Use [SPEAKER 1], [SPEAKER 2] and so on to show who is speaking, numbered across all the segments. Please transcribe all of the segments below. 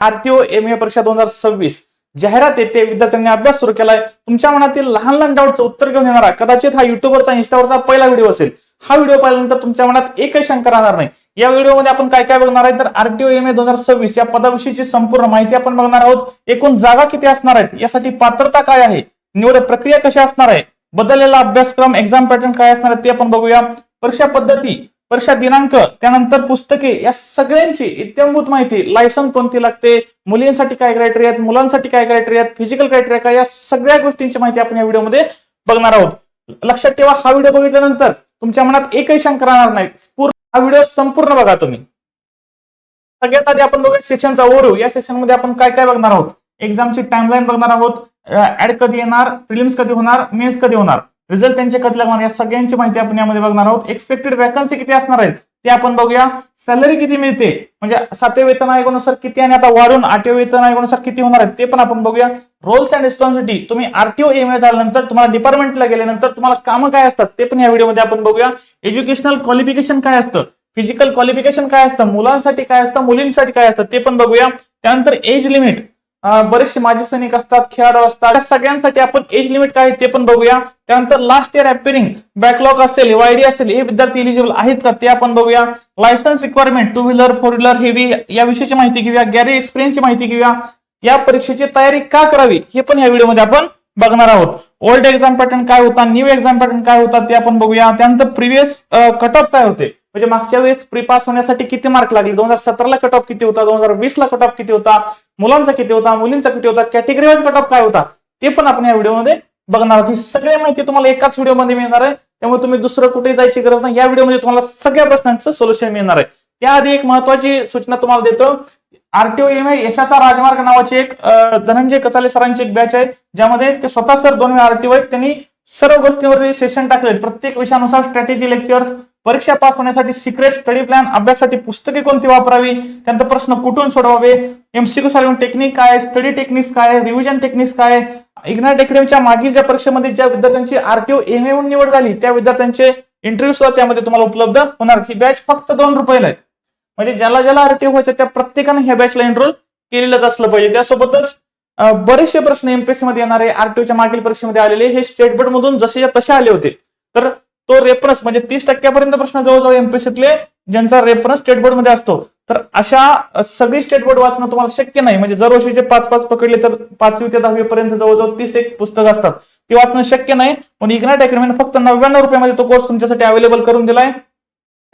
[SPEAKER 1] RTO MA परीक्षा 2026 जाहिरात येते, विद्यार्थ्यांनी अभ्यास सुरू केलाय. तुमच्या मनातील लहान लहान डाऊटचं उत्तर घेऊन येणारा कदाचित हा युट्यूबवरचा इंस्टावरचा पहिला व्हिडिओ असेल. हा व्हिडिओ पाहिल्यानंतर तुमच्या मनात एकही शंका राहणार नाही. या व्हिडिओमध्ये आपण काय काय बघणार आहे तर आरटीओ एमए 2026 या पदाविषयीची संपूर्ण माहिती आपण बघणार आहोत. एकूण जागा किती असणार आहेत, यासाठी पात्रता काय आहे, निवड प्रक्रिया कशी असणार आहे, बदललेला अभ्यासक्रम एक्झाम पॅटर्न काय असणार आहे ते आपण बघूया. परीक्षा पद्धती, परीक्षा दिनांक, त्यानंतर पुस्तके, या सगळ्यांची इत्थंभूत माहिती, लायसन कोणती लागते, मुलींसाठी काय क्रायटेरिया आहेत, मुलांसाठी काय क्रायटेरिया आहेत, फिजिकल क्रायटेरिया काय, या सगळ्या गोष्टींची माहिती आपण या व्हिडिओमध्ये बघणार आहोत. लक्षात ठेवा, हा व्हिडिओ बघितल्यानंतर तुमच्या मनात एकही शंका राहणार नाही. हा व्हिडिओ संपूर्ण बघा तुम्ही. सगळ्यात आधी आपण बघूया सेशनचा ओव्हरव्ह्यू. या सेशनमध्ये आपण काय काय बघणार आहोत, एक्झामची टाइमलाईन बघणार आहोत, ऍड कधी येणार, प्रिलिम्स कधी होणार, मेन्स कधी होणार, रिझल्ट त्यांचे कधी लागणार, या सगळ्यांची माहिती आपण यामध्ये बघणार आहोत. एक्सपेक्टेड वॅकन्सी किती असणार आहेत ते आपण बघूया. सॅलरी किती मिळते, म्हणजे 7व्या वेतन आयोगानुसार किती आणि आता वाढून 8व्या वेतन आयोगानुसार किती होणार आहेत ते पण आपण बघूया. रोल्स अँड रिस्पॉन्सिबिलिटी, तुम्ही आरटीओ एमए झाल्यानंतर तुम्हाला डिपार्टमेंटला गेल्यानंतर तुम्हाला कामं काय असतात ते पण या व्हिडिओमध्ये आपण बघूया. एज्युकेशनल क्वालिफिकेशन काय असतं, फिजिकल क्वालिफिकेशन काय असतं, मुलांसाठी काय असतं, मुलींसाठी काय असतं ते पण बघूया. त्यानंतर एज लिमिट, बरेचसे माजी सैनिक असतात, खेळाडू असतात, त्या सगळ्यांसाठी आपण एज लिमिट काय ते पण बघूया. त्यानंतर लास्ट इयर अपिअरिंग, बॅकलॉग असेल, वायडी असेल, हे विद्यार्थी एलिजिबल आहेत का ते आपण बघूया. Licence requirement, 2 wheeler 4 wheeler heavy, या विषयीची माहिती घेऊया. गॅरेज एक्सपिरियन्सची माहिती घेऊया. या परीक्षेची तयारी का करावी हे पण या व्हिडिओमध्ये आपण बघणार आहोत. ओल्ड एक्झाम पॅटर्न काय होता, न्यू एक्झाम पॅटर्न काय होता ते आपण बघूया. त्यानंतर प्रिव्हियस कट ऑफ काय होते, म्हणजे मागच्या वेळेस प्री पास होण्यासाठी किती मार्क लागले, 2017ला कट ऑफ किती होता, 2020ला कट ऑफ किती होता, मुलांचा किती होता, मुलींचा किती होता, कॅटेगरी वाईज कट ऑफ काय होता ते पण आपण या व्हिडिओमध्ये बघणार आहोत. ही सगळी माहिती तुम्हाला एकाच व्हिडिओमध्ये मिळणार आहे, त्यामुळे तुम्ही दुसरं कुठे जायची गरज नाही. या व्हिडिओमध्ये तुम्हाला सगळ्या प्रश्नांचं सोल्युशन मिळणार आहे. त्याआधी एक महत्वाची सूचना तुम्हाला देतो. आरटीओ एमए यशाचा राजमार्ग नावाची एक धनंजय कचाले सरांची एक बॅच आहे, ज्यामध्ये ते स्वतः सर 2 वेळा आरटीओ आहेत. त्यांनी सर्व गोष्टींवरती सेशन टाकले, प्रत्येक विषयानुसार स्ट्रॅटेजी लेक्चर्स, परीक्षा पास होण्यासाठी सिक्रेट स्टडी प्लॅन, अभ्यासासाठी पुस्तके कोणती वापरावी, त्यानंतर प्रश्न कुठून सोडवावे, एमसीक्यू सॉल्व्हिंग टेक्निक काय, स्टडी टेक्निक्स काय, रिव्हिजन टेक्निक्स काय, इग्नाइट अकॅडमीच्या मागील ज्या परीक्षेमध्ये ज्या विद्यार्थ्यांची आरटीओ एमए म्हणून निवड झाली त्या विद्यार्थ्यांचे इंटरव्ह्यू सुद्धा त्यामध्ये तुम्हाला उपलब्ध होणार. ही बॅच फक्त 2 रुपयाला आहे, म्हणजे ज्याला ज्याला आरटीओ व्हायचं त्या प्रत्येकाने ह्या बॅचला एनरोल केलेलंच असलं पाहिजे. त्यासोबतच बरेचसे प्रश्न एमपीएससी मध्ये येणारे, आरटीओच्या मागील परीक्षेमध्ये आलेले हे स्टेट बोर्ड मधून जसे तसे आले होते, तर तो रेफरन्स म्हणजे 30% प्रश्न जवळजवळ एमपीएससीतले ज्यांचा रेफरन्स स्टेट बोर्ड मध्ये असतो, तर अशा सगळी स्टेट बोर्ड वाचणं तुम्हाला शक्य नाही. म्हणजे जर वर्षीचे 5-5 पकडले तर 5वी ते 10वी पर्यंत जवळजवळ 31 पुस्तकं असतात, ती वाचणं शक्य नाही. पण इग्नाइट अकॅडमीने फक्त 99 रुपयामध्ये तो कोर्स तुमच्यासाठी अवेलेबल करून दिलाय.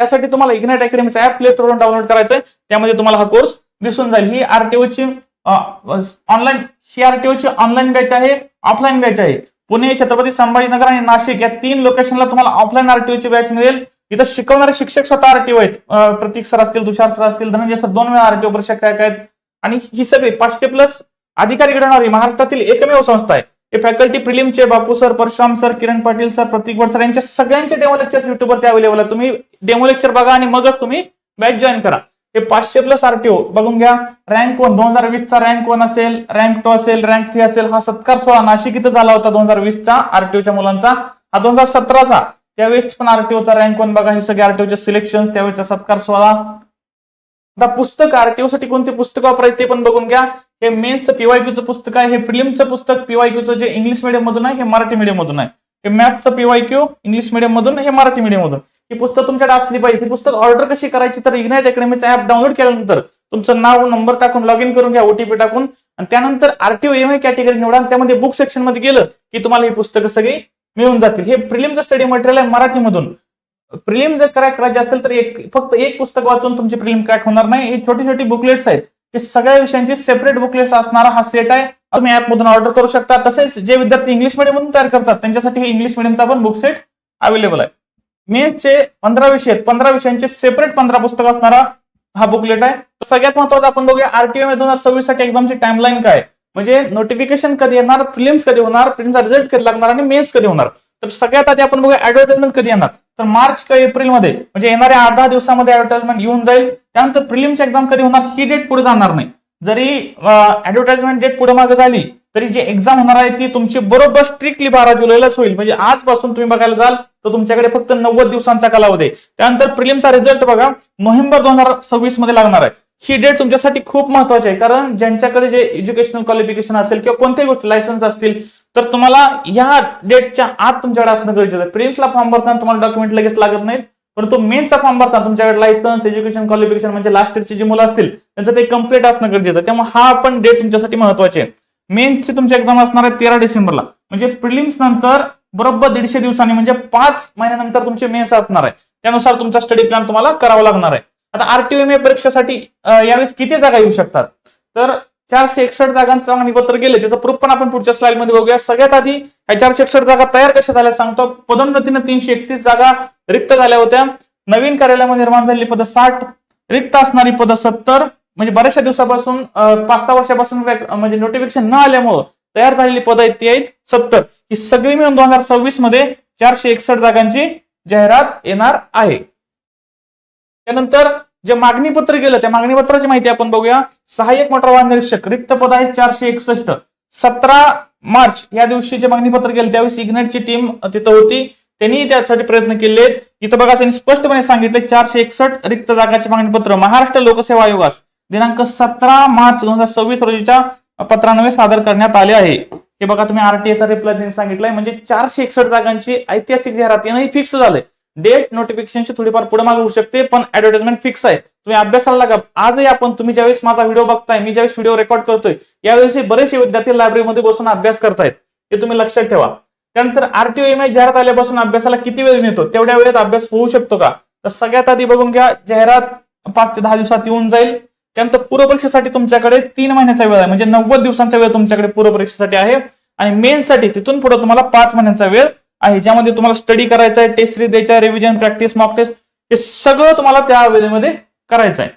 [SPEAKER 1] त्यासाठी तुम्हाला इग्नाइट अकॅडमीचा ऍप प्ले स्टोरवरून डाउनलोड करायचा आहे, त्यामध्ये तुम्हाला हा कोर्स दिसून जाईल. ही आरटीओची ऑनलाईन बॅच आहे, ऑफलाईन बॅच आहे. पुणे, छत्रपती संभाजीनगर आणि नाशिक या 3 लोकेशनला तुम्हाला ऑफलाईन आरटीओची बॅच मिळेल. इथं शिकवणारे शिक्षक स्वतः आरटीओ आहेत, प्रतीक सर असतील, तुषार सर असतील, धनंजय सर 2 वेळा आरटीओ परीक्षा काय आहेत. आणि ही सगळी 500+ अधिकारी घडवणारी महाराष्ट्रातील एकमेव संस्था आहे. हे फॅकल्टी प्रिलिमचे बापू sir, Parshuram sir, Kiran Patil sir, प्रतीक वड सर यांच्या सगळ्यांचे डेमो लेक्चर्स युट्यूबवरती अवेलेबल आहे. तुम्ही डेमो लेक्चर बघा आणि मगच तुम्ही बॅच जॉईन करा. हे 500+ आरटीओ बघून घ्या. रँक 1 2020चा रँक 1 असेल, रँक 2 असेल, रँक 3 असेल. हा सत्कार सोहळा नाशिक इथं झाला होता 2020चा आरटीओच्या मुलांचा. हा 2017चा, त्यावेळेस पण आरटीओचा रँक 1 बघा. हे सगळे आरटीओचे सिलेक्शन, त्यावेळेचा सत्कार सोहळा. आता पुस्तक आरटीओ साठी कोणते पुस्तक वापरायचे ते पण बघून घ्या. हे मेन्सचं पीवायक्यूचं पुस्तक आहे, हे प्रिलिमचं पुस्तक पीवायक्यूचं जे इंग्लिश मीडियम मधून आहे, हे मराठी मीडियम मधून आहे. हे मॅथ्सचं पीवायक्यू इंग्लिश मीडियम मधून, हे मराठी मीडियम मधून. ही पुस्तक तुमच्याकडे असली पाहिजे. ही पुस्तक ऑर्डर कशी करायची तर इग्नाइट अकॅडमीचा ऍप डाउनलोड केल्यानंतर तुमचं नाव, नंबर टाकून लॉग इन करून घ्या, ओटीपी टाकून, आणि त्यानंतर आरटीओ एमए कॅटेगरी निवडा. त्यामध्ये बुक सेक्शन मध्ये गेलं की तुम्हाला ही पुस्तकं सगळी मिळून जातील. हे प्रिलिमचं स्टडी मटेरियल आहे मराठीमधून. प्रिलिम जर क्रॅक करायचे असेल तर फक्त एक पुस्तक वाचून तुमची प्रिलिम क्रॅक होणार नाही. हे छोटी छोटी बुकलेट्स आहेत, हे सगळ्या विषयांची सेपरेट बुकलेट्स असणारा हा सेट आहे. तुम्ही ऍप मधून ऑर्डर करू शकता. तसेच जे विद्यार्थी इंग्लिश मीडियम मधून तयार करतात त्यांच्यासाठी हे इंग्लिश मीडियमचा पण बुक सेट अवेलेबल आहे. मेन्सचे 15 विषय आहेत, 15 विषयांचे सेपरेट 15 पुस्तक असणारा हा बुकलेट आहे. सगळ्यात महत्वाचं आपण बघूया आरटीओ 2026 साठी एक्झामची टाइमलाईन काय, म्हणजे नोटिफिकेशन कधी येणार, प्रिलिम्स कधी होणार, प्रिलिमचा रिझल्ट कधी लागणार आणि मेन्स कधी होणार. तर सगळ्यात आधी आपण बघूया ऍडव्हर्टाइजमेंट कधी येणार. तर मार्च किंवा एप्रिलमध्ये, म्हणजे येणाऱ्या 8-10 दिवसामध्ये ऍडव्हर्टाइजमेंट येऊन जाईल. त्यानंतर प्रिलिमची एक्झाम कधी होणार ही डेट पुढे जाणार नाही. जरी ऍडव्हर्टाइजमेंट डेट पुढे मागे झाली तरी जी एक्झाम होणार आहे ती तुमची बरोबर स्ट्रिक्टली 12 जुलैलाच होईल. म्हणजे आजपासून तुम्ही बघायला जाल तर तुमच्याकडे फक्त 90 दिवसांचा कालावधी आहे. त्यानंतर प्रिलिमचा रिझल्ट बघा नोव्हेंबर 2026 मध्ये लागणार आहे. ही डेट तुमच्यासाठी खूप महत्वाची आहे, कारण ज्यांच्याकडे जे एज्युकेशनल क्वालिफिकेशन असेल किंवा कोणत्याही गोष्टी लायसन्स असतील तर तुम्हाला या डेटच्या आत तुमच्याकडे असणं गरजेचं आहे. प्रिलिम्सला फॉर्म भरताना तुम्हाला डॉक्युमेंट लगेच लागत नाहीत, परंतु मेन्सचा फॉर्म भरताना तुमच्याकडे लायसन्स, एज्युकेशन क्वालिफिकेशन म्हणजे लास्ट इयरची जी मुलं असतील त्यांचं ते कम्प्लीट असणं गरजेचं आहे. त्यामुळे हा पण डेट तुमच्यासाठी महत्वाची आहे. मेन्सची तुमची एक्झाम असणार आहे 13 डिसेंबरला, म्हणजे प्रिलिम्स नंतर बरोबर 150 दिवसांनी म्हणजे 5 महिन्यानंतर तुमचे मेन्स असणार आहे. त्यानुसार तुमचा स्टडी प्लॅन तुम्हाला करावा लागणार आहे. आता आरटीओएमए परीक्षेसाठी यावेळेस किती जागा येऊ शकतात, तर 461 जागांचं मागणीपत्र गेले, त्याचं प्रूफ पण आपण पुढच्या स्लाइड मध्ये बघूया. सगळ्यात आधी या 461 जागा तयार कशा झाल्या सांगतो. पदोन्नतीने 331 जागा रिक्त झाल्या होत्या. नवीन कार्यालयामध्ये निर्माण झालेली पद 60, रिक्त असणारी पद 70, म्हणजे बऱ्याचशा दिवसापासून 5-6 वर्षापासून म्हणजे नोटिफिकेशन न आल्यामुळं तयार झालेली पद आहेत ती आहेत 70. ही सगळी मिळून 2026 मध्ये 461 जागांची जाहिरात येणार आहे. त्यानंतर जे मागणीपत्र गेलं त्या मागणीपत्राची माहिती आपण बघूया. सहाय्यक मोटार वाहन निरीक्षक रिक्त पद आहेत 461. 17 मार्च या दिवशी जे मागणीपत्र गेलं त्यावेळी इग्नाइटची टीम तिथं होती, त्यांनी त्यासाठी प्रयत्न केले. इथं बघा त्यांनी स्पष्टपणे सांगितले 461 रिक्त जागाचे मागणीपत्र महाराष्ट्र लोकसेवा आयोगास दिनांक 17 मार्च 2026 रोजीच्या पत्रान्वये सादर करण्यात आले आहे. हे बघा तुम्ही आरटीएचा रिप्लाय त्यांनी सांगितलंय, म्हणजे 461 जागांची ऐतिहासिक जाहिरात येणं फिक्स झालंय. डेट नोटिफिकेशनची थोडीफार पुढे मागे होऊ शकते, पण ऍडव्हर्टाइजमेंट फिक्स आहे. तुम्ही अभ्यासाला लागा. आजही आपण तुम्ही ज्यावेळेस माझा व्हिडिओ बघताय, मी ज्यावेळेस व्हिडिओ रेकॉर्ड करतोय, यावेळेस बरेचसे विद्यार्थी लायब्ररीमध्ये बसून अभ्यास करतायत, हे तुम्ही लक्षात ठेवा. त्यानंतर आरटीओएमए जाहिरात आल्यापासून अभ्यासाला किती वेळ मिळतो, तेवढ्या वेळेत अभ्यास होऊ शकतो का, तर सगळ्यात आधी बघून घ्या. जाहिरात 5 ते 10 दिवसात येऊन जाईल. त्यानंतर पूर्वपरीक्षेसाठी तुमच्याकडे 3 महिन्याचा वेळ आहे, म्हणजे 90 दिवसांचा वेळ तुमच्याकडे पूर्वपरीक्षेसाठी आहे. आणि मेन्ससाठी तिथून पुढे तुम्हाला 5 महिन्यांचा वेळ आहे, ज्यामध्ये तुम्हाला स्टडी करायचा आहे, टेस्ट सिरीज द्यायचा, रिव्हिजन, प्रॅक्टिस, मॉक टेस्ट, हे सगळं तुम्हाला त्या वेळेमध्ये करायचं आहे.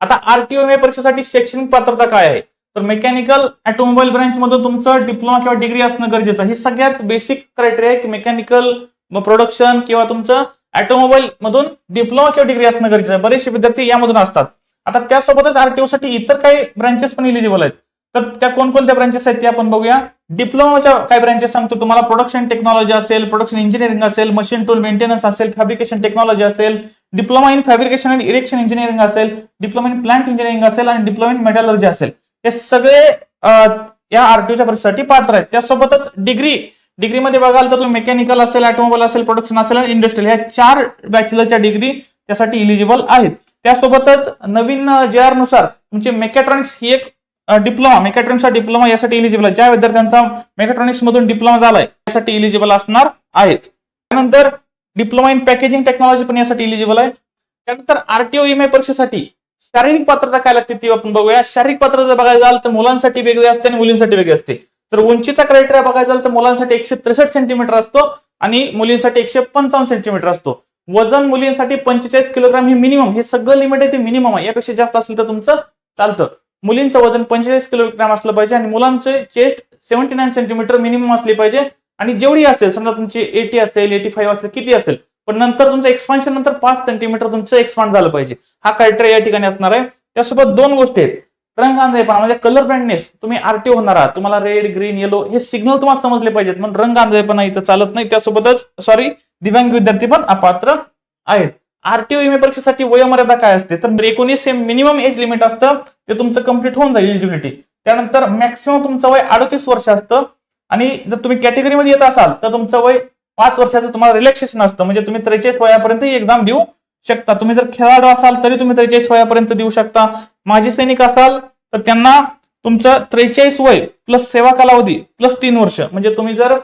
[SPEAKER 1] आता आरटीओएमए परीक्षेसाठी शैक्षणिक पात्रता काय आहे, तर मेकॅनिकल ऑटोमोबाईल ब्रांच मधून तुमचं डिप्लोमा किंवा डिग्री असणं गरजेचं आहे. ही सगळ्यात बेसिक क्रायटेरिया आहे की मेकॅनिकल प्रोडक्शन किंवा तुमचं ऑटोमोबाईल मधून डिप्लोमा किंवा डिग्री असणं गरजेचं आहे. बरेचसे विद्यार्थी यामधून असतात. आता त्यासोबतच आरटीओ साठी इतर काही ब्रांचेस पण इलिजिबल आहेत, तर त्या कोणकोणत्या ब्रांचेस आहेत ते आपण बघूया. डिप्लोमाच्या काही ब्रांचेस सांगतो तुम्हाला. प्रोडक्शन टेक्नॉलॉजी असेल, प्रोडक्शन इंजिनिअरिंग असेल, मशीन टूल मेंटेनन्स असेल, फॅब्रिकेशन टेक्नॉलॉजी असेल, diploma in fabrication and erection engineering असेल, डिप्लोमा इन प्लांट इंजिनिअरिंग असेल आणि डिप्लोमा इन मेटलर्जी असेल. हे सगळे या आरटीओच्या परीक्षेसाठी पात्र आहेत. त्यासोबतच डिग्रीमध्ये बघाल तर तुम्ही मेकॅनिकल असेल, ऑटोमोबाईल असेल, प्रोडक्शन असेल आणि इंडस्ट्रियल, ह्या 4 बॅचलरच्या डिग्री त्यासाठी इलिजिबल आहेत. त्यासोबतच नवीन JR नुसार तुमची मेकॅट्रॉनिक्स ही एक डिप्लोमा, मेकॅट्रॉनिक्सचा डिप्लोमा यासाठी इलिजिबल आहे. ज्या विद्यार्थ्यांचा मेकॅट्रॉनिक्स मधून डिप्लोमा झालाय यासाठी इलिजिबल असणार आहेत. त्यानंतर डिप्लोमा इन पॅकेजिंग टेक्नॉलॉजी पण यासाठी इलिजिबल आहे. त्यानंतर आरटीओएमए परीक्षेसाठी शारीरिक पात्रता काय लागते ती आपण बघूया. शारीरिक पात्रता बघायला जाल तर मुलांसाठी वेगळी असते आणि मुलींसाठी वेगळी असते. तर उंचीचा क्रायटेरिया बघायला जाल तर मुलांसाठी 163 सेंटीमीटर असतो आणि मुलींसाठी 155 सेंटीमीटर असतो. वजन मुलींसाठी 45 किलोग्राम हे मिनिमम, हे सगळं लिमिट आहे ते मिनिमम आहे. यापेक्षा जास्त असेल तर तुमचं चालतं. मुलींचं वजन 45 किलोग्राम असलं पाहिजे आणि मुलांचे चेस्ट 79 सेंटीमीटर मिनिमम असली पाहिजे. आणि जेवढी असेल, समजा तुमची 80 असेल, 85 असेल, किती असेल, पण नंतर तुमचं एक्सपान्शन नंतर 5 सेंटीमीटर तुमचं एक्सपांड झालं पाहिजे. हा क्रायटेरिया या ठिकाणी असणार आहे. त्यासोबत 2 गोष्टी आहेत. रंगांधळेपणा म्हणजे कलर ब्लाइंडनेस, तुम्ही आरटीओ होणार आहात, तुम्हाला रेड, ग्रीन, येलो हे सिग्नल तुम्हाला समजले पाहिजेत, पण रंगांधळेपणा इथं चालत नाही. त्यासोबतच दिव्यांग विद्यार्थी पण अपात्र आहेत. आरटीओएमए परीक्षेसाठी वयोमर्यादा काय असते, तर 19 हे मिनिमम एज लिमिट असतं, ते तुमचं कंप्लीट होऊन जाईल एलिजिबिलिटी. त्यानंतर मॅक्सिमम तुमचं वय 38 वर्ष असतं आणि जर तुम्ही कॅटेगरीमध्ये येत असाल तर तुमचं वय 5 वर्षाचं तुम्हाला रिलॅक्सेशन असतं, म्हणजे तुम्ही 43 वयापर्यंत ही एक्झाम देऊ शकता. तुम्ही जर खेळाडू असाल तरी तुम्ही 43 वयापर्यंत देऊ शकता. माजी सैनिक असाल तर त्यांना तुमचं 43 वय प्लस सेवा कालावधी प्लस 3 वर्ष, म्हणजे तुम्ही जर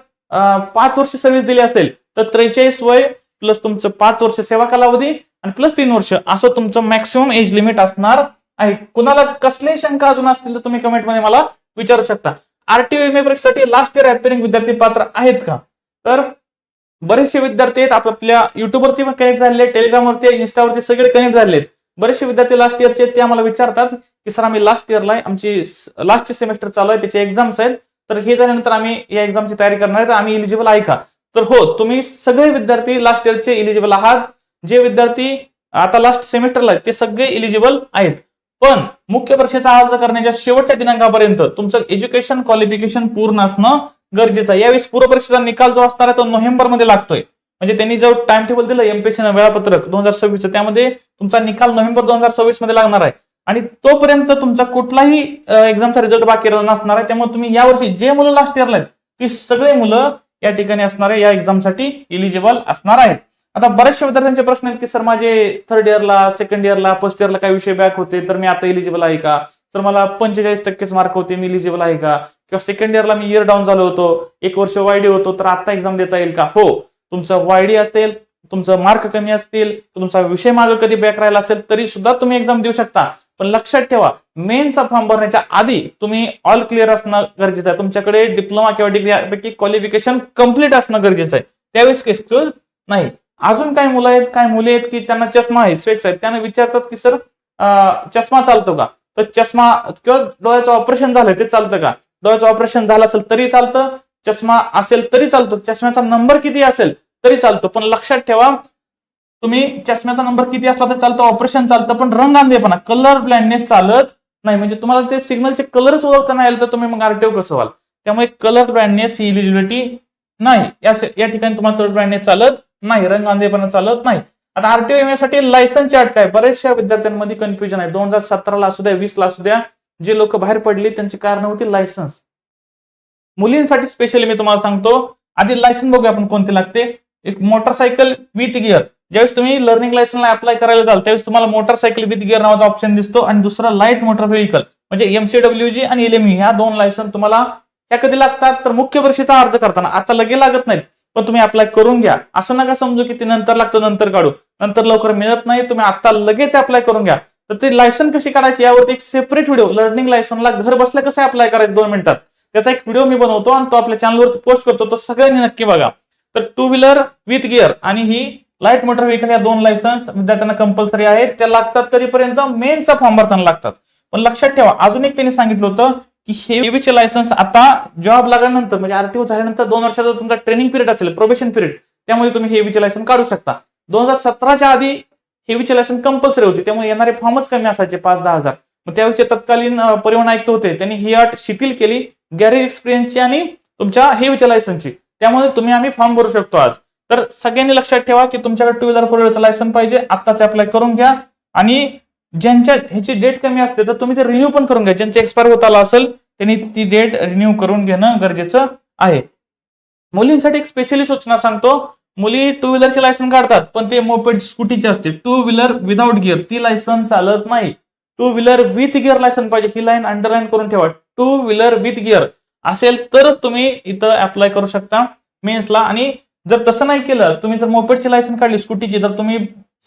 [SPEAKER 1] 5 वर्ष सर्व्हिस दिली असेल तर 43 वय प्लस तुमचं 5 वर्ष सेवा कालावधी आणि प्लस 3 वर्ष असं तुमचं मॅक्सिमम एज लिमिट असणार आहे. कुणाला कसले शंका अजून असतील तर तुम्ही कमेंटमध्ये मला विचारू शकता. आरटीओएमए परीक्षेसाठी लास्ट इयर अपिअरिंग विद्यार्थी पात्र आहेत का, तर बरेचसे विद्यार्थी आहेत. आपल्या युट्यूबवरती पण कनेक्ट झालेले, टेलिग्रामवरती, इन्स्टावरती सगळे कनेक्ट झालेत. बरेचसे विद्यार्थी लास्ट इयरचे ते आम्हाला विचारतात की सर आम्ही लास्ट इयरला आहे, आमची लास्टचे सेमेस्टर चालू आहे, त्याचे एक्झाम्स आहेत, तर हे झाल्यानंतर आम्ही या एक्झामची तयारी करणार आहे, तर आम्ही इलिजिबल आहे का, तर हो, तुम्ही सगळे विद्यार्थी लास्ट इयरचे इलिजिबल आहात. जे विद्यार्थी आता लास्ट सेमेस्टरला आहेत ते सगळे इलिजिबल आहेत. पण मुख्य परीक्षेचा अर्ज करण्याच्या शेवटच्या दिनांकापर्यंत तुमचं एज्युकेशन क्वालिफिकेशन पूर्ण असणं गरजेचं आहे. यावेळी पूर्व परीक्षेचा निकाल जो असणार आहे तो नोव्हेंबरमध्ये लागतोय. म्हणजे त्यांनी जो टाइम टेबल दिलं एमपीएससीनं वेळापत्रक 2026 त्यामध्ये तुमचा निकाल नोव्हेंबर 2026 मध्ये लागणार आहे आणि तोपर्यंत तुमचा कुठलाही एक्झामचा रिझल्ट बाकी नसणार आहे. त्यामुळे तुम्ही यावर्षी जे मुलं लास्ट इयरला आहेत ती सगळे मुलं या ठिकाणी असणारे या एक्झामसाठी इलिजिबल असणार आहेत. आता बऱ्याचशा विद्यार्थ्यांचे प्रश्न आहेत की सर माझे थर्ड इयरला, सेकंड इयरला, फर्स्ट इयरला काही विषय बॅक होते तर मी आता इलिजिबल आहे का? तर मला 45% मार्क होते, मी इलिजिबल आहे का? किंवा सेकंड इयरला मी इयर डाऊन झालो होतो, एक वर्ष वायडी होतो, तर आता एक्झाम देता येईल का? हो, तुमचं वायडी असेल, तुमचं मार्क कमी असतील, तुमचा विषय मागे कधी बॅक राहिला असेल तरी सुद्धा तुम्ही एक्झाम देऊ शकता. पण लक्षात ठेवा, मेनचा फॉर्म भरण्याच्या आधी तुम्ही ऑल क्लिअर असणं गरजेचं आहे. तुमच्याकडे डिप्लोमा किंवा डिग्री यापैकी क्वालिफिकेशन कम्प्लीट असणं गरजेचं आहे. त्यावेळेस एक्सक्यूज नाही. अजून काही मुलं आहेत, काही मुले आहेत की त्यांना चष्मा आहे, स्पेक्स आहेत, त्यांना विचारतात की सर चष्मा चालतो का? तर चष्मा किंवा डोळ्याचं ऑपरेशन झालंय ते चालतं का? डोळ्याचं ऑपरेशन झालं असेल तरी चालतं, चष्मा असेल तरी चालतो, चष्म्याचा नंबर किती असेल तरी चालतो. पण लक्षात ठेवा, तुम्ही चष्म्याचा नंबर किती असला तर चालतं, ऑपरेशन चालतं, पण रंग अंधेपणा, कलर ब्लाइंडनेस चालत नाही. म्हणजे तुम्हाला ते सिग्नलचे कलरच ओळखता नाही आले तर तुम्ही मग आरटीओ कसं व्हाल? त्यामुळे कलर ब्लाइंडनेस ही इलिजिबिलिटी नाही. या ठिकाणी तुम्हाला कलर ब्लाइंडनेस चालत नाही, रंग अंधेपणा चालत नाही. आता आरटीओ येण्यासाठी लायसन्सची अट काय? बऱ्याचशा विद्यार्थ्यांमध्ये कन्फ्युजन आहे. 2017ला असू द्या, 20ला असू द्या, जे लोक बाहेर पडले त्यांची कारण होती लायसन्स. मुलींसाठी स्पेशली मी तुम्हाला सांगतो, आधी लायसन्स बघूया आपण कोणते लागते. एक मोटरसायकल विथ गिअर. ज्यावेळेस तुम्ही लर्निंग लायसन्सला अप्लाय करायला जाल त्यावेळेस तुम्हाला मोटरसायकल विथ गिअर नावाचा ऑप्शन दिसतो आणि दुसरा लाईट मोटर व्हेकल म्हणजे एमसीडब्ल्यूजी आणि एलएमई ह्या दोन लायसन्स तुम्हाला त्या कधी लागतात तर मुख्य परीक्षेचा अर्ज करताना. आता लगे लागत नाहीत, पण तुम्ही अप्लाय करून घ्या. असं नका समजू की ते नंतर लागतं नंतर काढू, नंतर लवकर मिळत नाही. तुम्ही आता लगेच अप्लाय करून घ्या. तर ते लायसन्स कशी काढायची यावरती एक सेपरेट व्हिडिओ, लर्निंग लायसन्सला घर बसल्या कसं अप्लाय करायचं 2 मिनिटात, त्याचा एक व्हिडिओ मी बनवतो आणि तो आपल्या चॅनलवर पोस्ट करतो, तो सगळ्यांनी नक्की बघा. तर टू व्हीलर विथ गिअर आणि ही लाईट मोटर व्हेकल या दोन लायसन्स विद्यार्थ्यांना कंपल्सरी आहेत. त्या लागतात कधीपर्यंत? मेनचा फॉर्म भरताना लागतात. पण लक्षात ठेवा, अजून एक त्यांनी सांगितलं होतं की हेवीचे लायसन्स आता जॉब लागल्यानंतर म्हणजे आरटीओ झाल्यानंतर 2 वर्षाचा तुमचा ट्रेनिंग पिरियड असेल, प्रोबेशन पिरियड, त्यामुळे तुम्ही हेवीचे लायसन्स काढू शकता. 2017च्या आधी हेवीचे लायसन्स कंपल्सरी होते, त्यामुळे येणारे फॉर्मच कमी असायचे 5-10 हजार. मग त्यावेळेचे तत्कालीन परिवहन आयुक्त होते, त्यांनी ही अट शिथिल केली गॅरेज एक्सपिरियन्सची आणि तुमच्या हेवीच्या लायसन्सची. त्यामुळे तुम्ही आम्ही फॉर्म भरू शकतो आज. तर सगळ्यांनी लक्षात ठेवा की तुमच्याकडे 2 व्हीलर 4 व्हीलरचं लायसन्स पाहिजे, आत्ताच अप्लाय करून घ्या. आणि ज्यांच्या ह्याची डेट कमी असते तर तुम्ही ते रिन्यू पण करून घ्या. ज्यांचे एक्सपायर होत आला असेल त्यांनी ती डेट रिन्यू करून घेणं गरजेचं आहे. मुलींसाठी एक स्पेशली सूचना सांगतो. मुली 2 व्हीलरचे लायसन्स काढतात पण ते मोपेड स्कूटीचे असते. 2 व्हीलर विदाउट गिअर ती लायसन्स चालत नाही. 2 व्हीलर विथ गिअर लायसन्स पाहिजे. ही लाईन अंडरलाईन करून ठेवा. 2 व्हीलर विथ गिअर असेल तरच तुम्ही इथं अप्लाय करू शकता मेन्सला. आणि जर तसं नाही केलं, तुम्ही जर मोपेडची लायसन्स काढली स्कूटीची, तर तुम्ही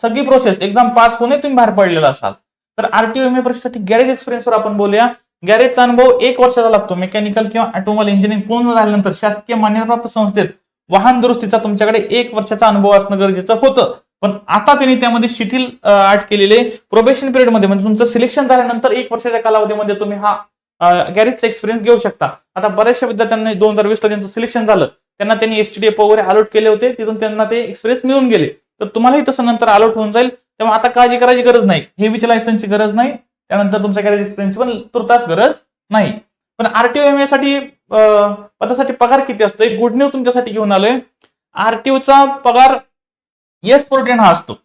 [SPEAKER 1] सगळी प्रोसेस एक्झाम पास होणे तुम्ही बाहेर पडलेला असाल. तर आरटीओ एमए परीक्षेसाठी गॅरेज एक्सपिरियन्सवर आपण बोलूया. गॅरेजचा अनुभव 1 वर्षाचा लागतो. मेकॅनिकल किंवा ऑटोमोबाईल इंजिनिअरिंग पूर्ण झाल्यानंतर शासकीय मान्यताप्राप्त संस्थेत वाहन दुरुस्तीचा तुमच्याकडे 1 वर्षाचा अनुभव असणं गरजेचं होतं. पण आता त्यांनी त्यामध्ये शिथिल अट केलेले प्रोबेशन पिरियड मध्ये म्हणजे तुमचं सिलेक्शन झाल्यानंतर 1 वर्षाच्या कालावधीमध्ये तुम्ही हा गॅरेजचा एक्सपिरियन्स घेऊ शकता. आता बऱ्याचशा विद्यार्थ्यांनी 2020ला ज्यांचं सिलेक्शन झालं त्यांना त्यांनी एसटीडीएफ वगैरे अलॉट केले होते, तिथून त्यांना ते एक्सपिरियन्स मिळून गेले. तर तुम्हालाही तसं नंतर अलॉट होऊन जाईल. तेव्हा आता काळजी करायची गरज नाही, हेवीच्या लायसन्सची गरज नाही, त्यानंतर तुमच्या गॅरेज एक्सपिरियन्स पण तुर्तास गरज नाही. पण आरटीओ एमएसाठी पदासाठी पगार किती असतो? एक गुड न्यूज तुमच्यासाठी घेऊन आलोय. आरटीओचा पगार S14 हा असतो.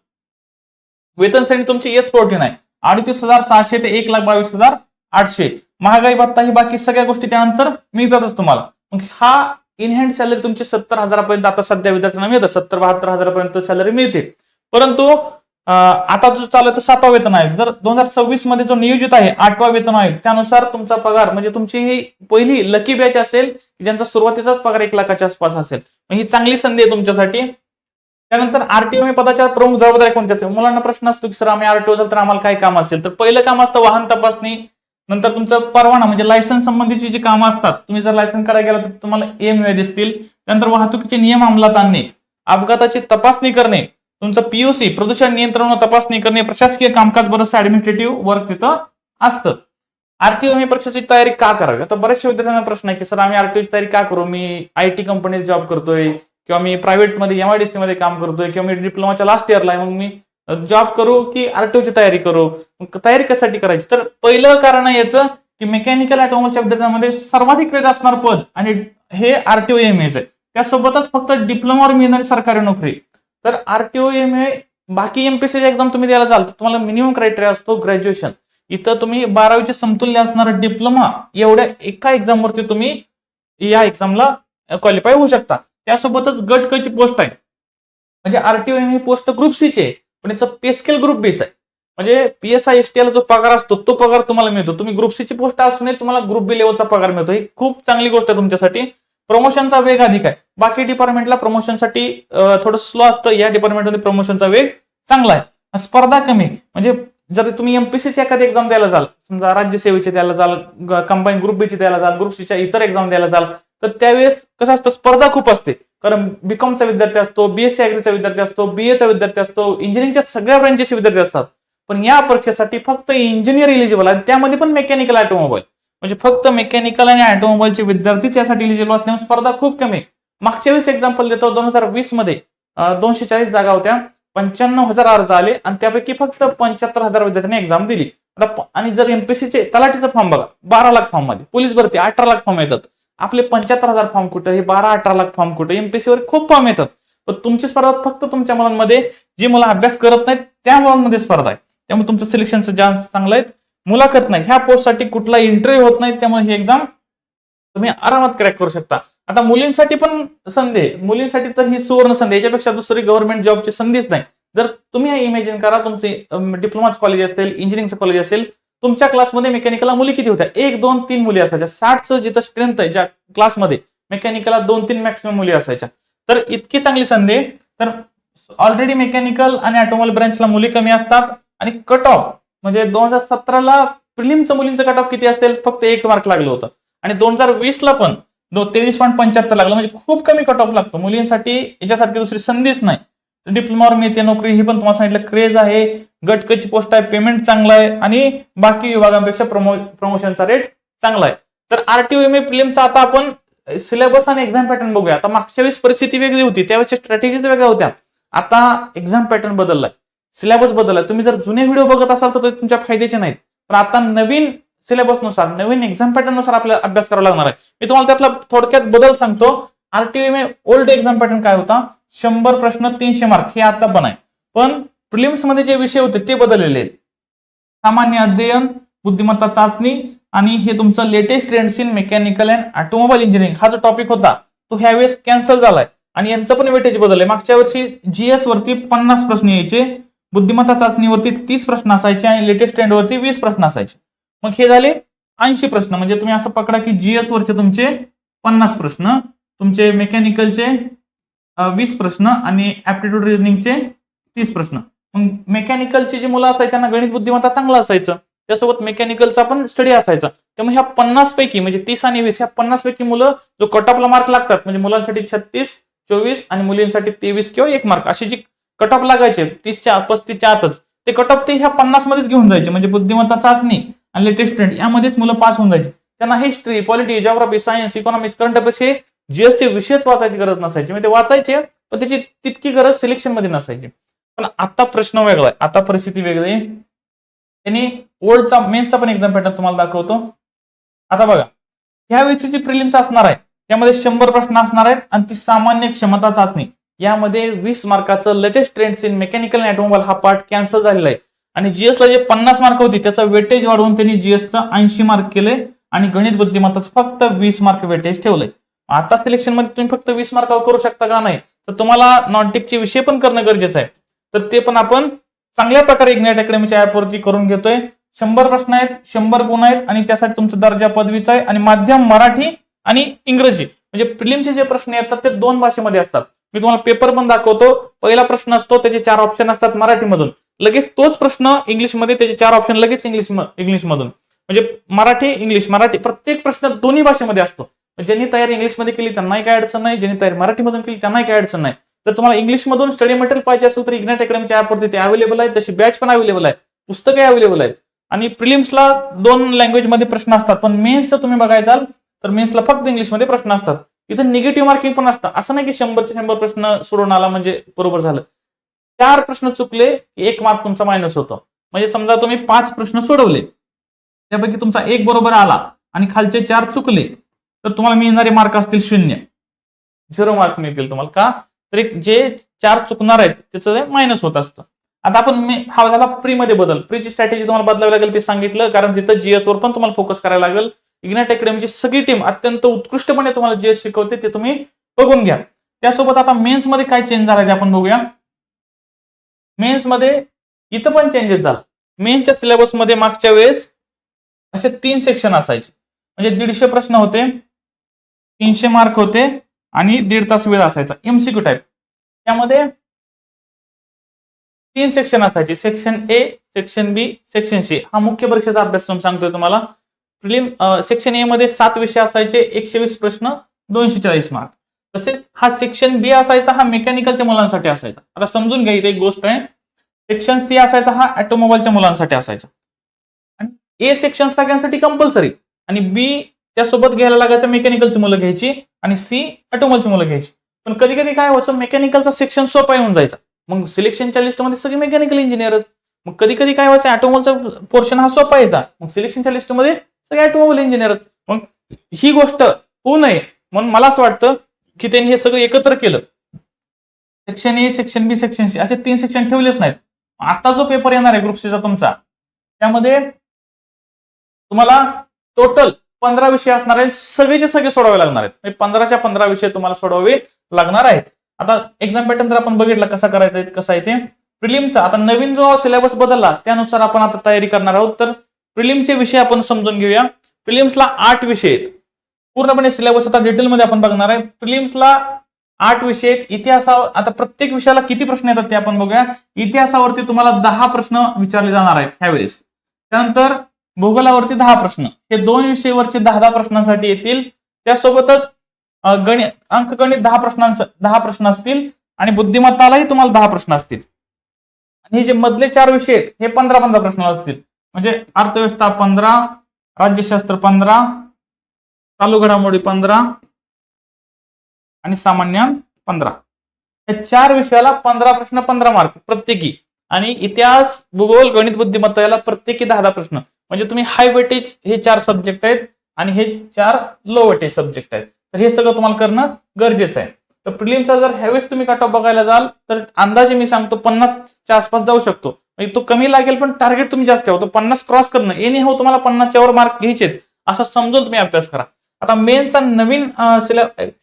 [SPEAKER 1] वेतन श्रेणी तुमची S14 आहे. 38,600 ते 1,22,800. महागाई भत्ता ही बाकी सगळ्या गोष्टी त्यानंतर मिळतातच तुम्हाला. मग हा इन हँड सॅलरी तुमची 70,000पर्यंत आता सध्या विद्यार्थ्यांना मिळतं. 70-72 हजारापर्यंत सॅलरी मिळते. परंतु आता जो चालू आहे तो 7वा वेतन आयोग. जर 2026 मध्ये जो नियोजित आहे 8वा वेतन आयोग, त्यानुसार तुमचा पगार म्हणजे तुमची ही पहिली लकी बॅच असेल ज्यांचा सुरुवातीचाच पगार 1 लाखाच्या आसपास असेल. ही चांगली संधी आहे तुमच्यासाठी. त्यानंतर आरटीओ पदाच्या प्रमुख जबाबदारी कोणत्या असेल? मुलांना प्रश्न असतो की सर आम्ही आरटीओ झालं तर आम्हाला काय काम असेल? तर पहिलं काम असतं वाहन तपासणी. नंतर तुमचं परवाना म्हणजे लायसन्स संबंधीची जी कामं असतात, तुम्ही जर लायसन्स काढायला गेला तर तुम्हाला एमए दिसतील. त्यानंतर वाहतुकीचे नियम अंमलात आणणे, अपघाताची तपासणी करणे, तुमचं पीयूसी प्रदूषण नियंत्रण तपासणी करणे, प्रशासकीय कामकाज, बरंचसं ऍडमिनिस्ट्रेटिव्ह वर्क तिथं असतं. आरटीओ परीक्षेची तयारी का करावी? आता बऱ्याचशा विद्यार्थ्यांना प्रश्न आहे की सर आम्ही आरटीओची तयारी का करू? मी आयटी कंपनीत जॉब करतोय किंवा मी प्रायव्हेटमध्ये एमआयडीसी मध्ये काम करतोय किंवा मी डिप्लोमाच्या लास्ट इयरला आहे, मग मी जॉब करू की आरटीओची तयारी करू? तयारी कशासाठी करायची? तर पहिलं कारण आहे याचं की मेकॅनिकल ऑटोमोबाईलच्या विद्यार्थ्यांमध्ये सर्वाधिक क्रेज असणार पद आणि हे आरटीओ एमएच आहे. त्यासोबतच फक्त डिप्लोमावर मिळणारी सरकारी नोकरी. तर RTOMA बाकी एमपीएससीची एक्झाम तुम्ही द्यायला जाल तर तुम्हाला मिनिमम क्रायटेरिया असतो ग्रॅज्युएशन. इथं तुम्ही 12वीचे समतुल्य असणारा डिप्लोमा एवढ्या एका एक्झामवरती तुम्ही या एक्झामला क्वालिफाय होऊ शकता. त्यासोबतच गट क ची पोस्ट आहे, म्हणजे RTOM ही पोस्ट ग्रुप सी ची आहे, पण याचं पे स्केल ग्रुप बीच आहे. म्हणजे PSI STL जो पगार असतो तो पगार तुम्हाला मिळतो. तुम्ही ग्रुप सी ची पोस्ट असूनही तुम्हाला ग्रुप बी लेवलचा पगार मिळतो. ही खूप चांगली गोष्ट आहे तुमच्यासाठी. प्रमोशनचा वेग अधिक आहे. बाकी डिपार्टमेंटला प्रमोशनसाठी थोडं स्लो असतं, या डिपार्टमेंटमध्ये प्रमोशनचा वेग चांगला आहे. स्पर्धा कमी, म्हणजे जर तुम्ही एमपीएससीची एखादी एक्झाम द्यायला जाल, समजा राज्यसेवेची द्यायला जाल, कंबाईन ग्रुप बीची द्यायला जाल, ग्रुप सीच्या इतर एक्झाम द्यायला जाल, तर त्यावेळेस कसं असतं, स्पर्धा खूप असते. कारण बीकॉमचा विद्यार्थी असतो, BSc ऍग्रीचा विद्यार्थी असतो, BA विद्यार्थी असतो, इंजिनिअरिंगच्या सगळ्या ब्रँचेसचे विद्यार्थी असतात. पण या परीक्षेसाठी फक्त इंजिनियर एलिजिबल आहे, त्यामध्ये पण मेकॅनिकल ऑटोमोबाईल, म्हणजे फक्त मेकॅनिकल आणि ऑटोमोबाईलचे विद्यार्थीच यासाठी एलिजिबल असल्यामुळे स्पर्धा खूप कमी. मागच्या वेळेस एक्झाम्पल देतो, 2020 मध्ये 240 जागा होत्या, 95,000 अर्ज आले आणि त्यापैकी फक्त 75,000 विद्यार्थ्यांनी एक्झाम दिली. आणि जर एमपीएससीचे तलाठीचं फॉर्म बघा, 12 लाख फॉर्म मध्ये, पोलीस भरती 18 लाख फॉर्म येतात. आपले 75,000 फॉर्म कुठे, हे 12-18 लाख फॉर्म कुठे, एमपीएससी वर खूप फॉर्म येतात. पण तुमची स्पर्धा फक्त तुमच्या मुलांमध्ये, जी मुलं अभ्यास करत नाहीत त्या मुलांमध्ये स्पर्धा आहे. त्यामुळे तुमचं सिलेक्शनचं चान्स चांगलं आहेत. मुलाखत नाही, ह्या पोस्टसाठी कुठला इंटरव्ह्यू होत नाही, त्यामुळे ही एक्झाम तुम्ही आरामात क्रॅक करू शकता. आता मुलींसाठी पण संधी आहे, मुलींसाठी तर ही सुवर्ण संधी, याच्यापेक्षा दुसरी गव्हर्नमेंट जॉबची संधीच नाही. जर तुम्ही इमॅजिन करा, तुमचे डिप्लोमाचं कॉलेज असेल, इंजिनिअरिंगचं कॉलेज असेल, तुमच्या क्लासमध्ये मेकॅनिकलला मुली किती होत्या, 1, 2, 3 मुली असायच्या. 60चं जिथं स्ट्रेंथ आहे ज्या क्लासमध्ये, मेकॅनिकलला 2-3 मॅक्सिमम मुली असायच्या. तर इतकी चांगली संधी. तर ऑलरेडी मेकॅनिकल आणि ऑटोमोबाईल ब्रँचला मुली कमी असतात. आणि कट ऑफ म्हणजे 2017ला प्रिलिमचं मुलींचं कट ऑफ किती असेल, फक्त 1 मार्क लागलं होतं. आणि 2020ला पण 23.75 लागलं, म्हणजे खूप कमी कट ऑफ लागतो मुलींसाठी. याच्यासारखी दुसरी संधीच नाही. डिप्लोमावर मिळते नोकरी, ही पण तुम्हाला सांगितलं क्रेज आहे, गटकची पोस्ट आहे, पेमेंट चांगलं आहे आणि बाकी विभागांपेक्षा प्रमोशनचा रेट चांगला आहे. तर RTOMA प्रिलिमचा आता आपण सिलेबस आणि एक्झाम पॅटर्न बघूया. आता मागच्या वेळेस परिस्थिती वेगळी होती, त्यावेळेस स्ट्रॅटेजीज वेगळ्या होत्या. आता एक्झाम पॅटर्न बदललाय, सिलेबस बदललाय. तुम्ही जर जुने व्हिडिओ बघत असाल तर ते तुमच्या फायद्याचे नाहीत. पण आता नवीन सिलेबसनुसार, नवीन एक्झाम पॅटर्ननुसार आपल्याला अभ्यास करावा लागणार आहे. मी तुम्हाला त्यातला थोडक्यात बदल सांगतो. RTOMA ओल्ड एक्झाम पॅटर्न काय होता, 100 प्रश्न 300 मार्क, हे आता पण आहे. पण प्रिलिम्स मध्ये जे विषय होते ते बदललेले आहेत. सामान्य अध्ययन, बुद्धिमत्ता चाचणी आणि हे तुमचं latest trends in mechanical and automobile engineering हा जो टॉपिक होता तो ह्यावेळेस कॅन्सल झालाय. आणि यांचं पण वेटेज बदललंय. मागच्या वर्षी GS वरती 50 प्रश्न यायचे, बुद्धिमत्ता चाचणीवरती 30 प्रश्न असायचे आणि लेटेस्ट ट्रेंड वरती 20 प्रश्न असायचे. मग हे झाले 80 प्रश्न. म्हणजे तुम्ही असं पकडा की GS वरचे तुमचे 50 प्रश्न, तुमचे मेकॅनिकलचे 20 प्रश्न आणि ऍप्टिट्यूड रिजनिंगचे 30 प्रश्न. मग मेकॅनिकलची जी मुलं असायची त्यांना गणित बुद्धिमत्ता चांगलं असायचं, त्यासोबत मेकॅनिकलचा पण स्टडी असायचा. त्यामुळे ह्या 50 पैकी म्हणजे 30 आणि 20 ह्या 50 पैकी मुलं जो कट ऑफला मार्क लागतात, म्हणजे मुलांसाठी 36, 24 आणि मुलींसाठी 23 किंवा 1 मार्क अशी जी कट ऑफ लागायचे 30च्या 35च्या आतच, ते कट ऑफ ते ह्या 50 मध्येच घेऊन जायचे. म्हणजे बुद्धिमत्ता चाचणी आणि लेटेस्ट ट्रेंड यामध्येच मुलं पास होऊन जायचे. त्यांना history, polity, geography, science, economics, current affairs हे जीएसचे विषयच वाचायची गरज नसायची. म्हणजे ते वाचायचे पण त्याची तितकी गरज सिलेक्शन मध्ये नसायची. पण आता प्रश्न वेगळा आहे, आता परिस्थिती वेगळी आहे. त्यांनी ओल्डचा मेन्सचा पण एक्झाम पॅटर्न तुम्हाला दाखवतो. आता बघा, ह्या वेळची जी प्रिलिम्स असणार आहे त्यामध्ये 100 प्रश्न असणार आहेत आणि ती सामान्य क्षमता चाचणी, यामध्ये 20 मार्काचं latest trends in mechanical and automobile हा पार्ट कॅन्सल झालेला आहे. आणि जीएसला जे 50 मार्क होती त्याचं वेटेज वाढवून त्यांनी जीएसचं 80 मार्क केले आणि गणित बुद्धिमत्ताचं फक्त 20 मार्क वेटेज ठेवलंय. आता सिलेक्शन मध्ये तुम्ही फक्त 20 मार्कावर करू शकता का नाही, तर तुम्हाला नॉन टेकचे विषय पण करणं गरजेचं आहे. तर ते पण आपण चांगल्या प्रकारे इग्नाइट अकॅडमीच्या ऍपवरती करून घेतोय. 100 प्रश्न आहेत, 100 गुण आहेत आणि त्यासाठी तुमचा दर्जा पदवीचा आहे. आणि माध्यम मराठी आणि इंग्रजी, म्हणजे प्रिलिमचे जे प्रश्न येतात ते 2 भाषेमध्ये असतात. मी तुम्हाला पेपर पण दाखवतो. पहिला प्रश्न असतो त्याचे 4 ऑप्शन असतात मराठीमधून, लगेच तोच प्रश्न इंग्लिशमध्ये त्याचे 4 ऑप्शन लगेच इंग्लिशमधून, म्हणजे मराठी इंग्लिश मराठी, प्रत्येक प्रश्न दोन्ही भाषेमध्ये असतो. ज्यांनी तयारी इंग्लिशमध्ये केली त्यांनाही काय अडचण नाही, ज्यांनी तयारी मराठीमधून केली त्यांनाही काय अडचण नाही. तर तुम्हाला इंग्लिशमधून स्टडी मटेरियल पाहिजे असेल तर इग्नाइट अकॅडमीच्या ऍपवरती ते अवेलेबल आहे. तशी बॅच पण अवेलेबल आहे, पुस्तके अवेलेबल आहेत. आणि प्रिलिम्सला 2 लँग्वेज मध्ये प्रश्न असतात, पण मेन्सचं तुम्ही बघायचा तर मेन्सला फक्त इंग्लिशमध्ये प्रश्न असतात. इथं निगेटिव्ह मार्किंग पण असतं. असं नाही की 100चे 100 प्रश्न सोडून आला म्हणजे बरोबर झालं. 4 प्रश्न चुकले 1 मार्क तुमचा मायनस होतो. म्हणजे समजा तुम्ही 5 प्रश्न सोडवले, त्यापैकी तुमचा 1 बरोबर आला आणि खालचे 4 चुकले तर तुम्हाला मिळणारे मार्क असतील 0. 0 मार्क मिळतील तुम्हाला. का तर जे 4 चुकणार आहेत त्याचं मायनस होत असतं. आता आपण हा झाला प्री मध्ये बदल. प्रीची स्ट्रॅटेजी तुम्हाला बदलावी लागेल ते सांगितलं, कारण तिथं जीएस वर पण तुम्हाला फोकस करायला लागेल. इग्नाइट अकॅडमीची सगळी टीम अत्यंत उत्कृष्टपणे तुम्हाला जीएस शिकवते, ते तुम्ही बघून घ्या. त्यासोबत आता मेन्स मध्ये काय चेंज झाला ते आपण बघूया. मेन्स मध्ये इथं पण चेंजेस झाला. मेन्सच्या सिलेबस मध्ये मागच्या वेळेस असे 3 सेक्शन असायचे, म्हणजे 150 प्रश्न होते, 300 मार्क होते आणि 1.5 तास वेळ असायचा एमसीक्यू टाईप. त्यामध्ये 3 सेक्शन असायचे, section A, section B, section C. हा मुख्य परीक्षेचा अभ्यासक्रम सांगतोय तुम्हाला. प्रिलिम सेक्शन ए मध्ये 7 विषय असायचे, 120 प्रश्न, 240 मार्क. तसेच हा सेक्शन बी असायचा, हा मेकॅनिकलच्या मुलांसाठी असायचा. आता समजून घ्या इथे एक गोष्ट आहे, सेक्शन सी असायचा हा ऑटोमोबाईलच्या मुलांसाठी असायचा, आणि ए सेक्शन सगळ्यांसाठी कंपल्सरी, आणि बी त्यासोबत घ्यायला लागायचं मेकॅनिकलची मुलं घ्यायची, आणि सी ऑटोमोबाईलची मुलं घ्यायची. पण कधी कधी काय व्हायचं, मेकॅनिकलचा सेक्शन सोपा येऊन जायचा, मग सिलेक्शनच्या लिस्टमध्ये सगळे मेकॅनिकल इंजिनियर. मग कधी कधी काय व्हायचं, ऑटोमोबाईलचा पोर्शन हा सोपा यायचा, मग सिलेक्शनच्या लिस्टमध्ये सगळे ऑटोमोबाईल इंजिनियर. मग ही गोष्ट होऊ नये म्हणून मला असं वाटतं की त्यांनी हे सगळं एकत्र केलं. Section A, section B, section C असे 3 सेक्शन ठेवलेच नाहीत. आता जो पेपर येणार आहे ग्रुप सीचा तुमचा, त्यामध्ये तुम्हाला टोटल 15 विषय असणार आहेत, सगळेचे सगळे सोडवावे लागणार आहेत. 15च्या 15 विषय तुम्हाला सोडवावे लागणार आहेत. आता एक्झाम पॅटर्न जर आपण बघितलं कसा करायचा आहे, कसं आहे ते प्रिलिमचा. आता नवीन जो सिलेबस बदलला त्यानुसार आपण आता तयारी करणार आहोत. तर प्रिलिमचे विषय आपण समजून घेऊया. प्रिलिम्सला 8 विषय आहेत, पूर्णपणे सिलेबस आता डिटेलमध्ये आपण बघणार आहे. प्रिलिम्सला 8 विषय आहेत. इतिहासावर आता प्रत्येक विषयाला किती प्रश्न येतात ते आपण बघूया. इतिहासावरती तुम्हाला 10 प्रश्न विचारले जाणार आहेत ह्यावेळेस. त्यानंतर भूगोलावरती 10 प्रश्न, हे 2 विषयावरचे 10 प्रश्नांसाठी येतील. त्यासोबतच गणित, अंकगणित 10 प्रश्न असतील, आणि बुद्धिमत्तालाही तुम्हाला 10 प्रश्न असतील. आणि हे जे मधले 4 विषय आहेत हे 15 प्रश्न असतील. म्हणजे अर्थव्यवस्था 15, राज्यशास्त्र 15, चालू घडामोडी 15 आणि सामान्य 15. या 4 विषयाला 15 प्रश्न, 15 मार्क प्रत्येकी. आणि इतिहास, भूगोल, गणित, बुद्धिमत्ता याला प्रत्येकी 10 प्रश्न. म्हणजे तुम्ही हाय वेटेज हे 4 सब्जेक्ट आहेत आणि हे 4 लो वेटेज सब्जेक्ट आहेत. तर हे सगळं तुम्हाला करणं गरजेचं आहे. तर प्रिलिमचा जर ह्यावेळेस तुम्ही कट ऑफ बघायला जाल तर अंदाजे मी सांगतो 50च्या आसपास जाऊ शकतो. म्हणजे तो कमी लागेल पण टार्गेट तुम्ही जास्त ठेवा. तो 50 क्रॉस करणं एनी हो, तुम्हाला 50च्या वर मार्क घ्यायचे असं समजून तुम्ही अभ्यास करा. आता मेनचा नवीन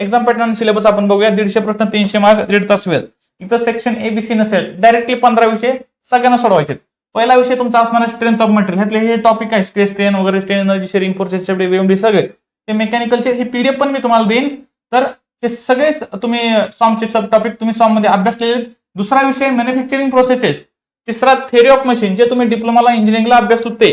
[SPEAKER 1] एक्झाम पॅटर्न सिलेबस आपण बघूया. 150 प्रश्न, 300 मार्क, 1.5 तास वेळ. इथं सेक्शन एबीसी नसेल, डायरेक्टली 15 विषय सगळ्यांना सोडवायचे. पहिला विषय तुमचा असणार स्ट्रेंथ ऑफ मटेरियल. ह्यातले हे टॉपिक आहे, स्ट्रेस स्ट्रेन वगैरे, स्ट्रेन एनर्जी शेअरिंग, फोर्सेस वेव्हडी सगळे. ते मेकॅनिकलचे हे पीडीएफ पण मी तुम्हाला देईन. तर हे सगळे तुम्ही सॉमचे सब टॉपिक तुम्ही सॉम मध्ये अभ्यासलेले. दुसरा विषय मॅन्युफॅक्चरिंग प्रोसेसेस. तिसरा थेअरी ऑफ मशीन, जे तुम्ही डिप्लोमाला इंजिनिअरिंगला अभ्यासलो ते.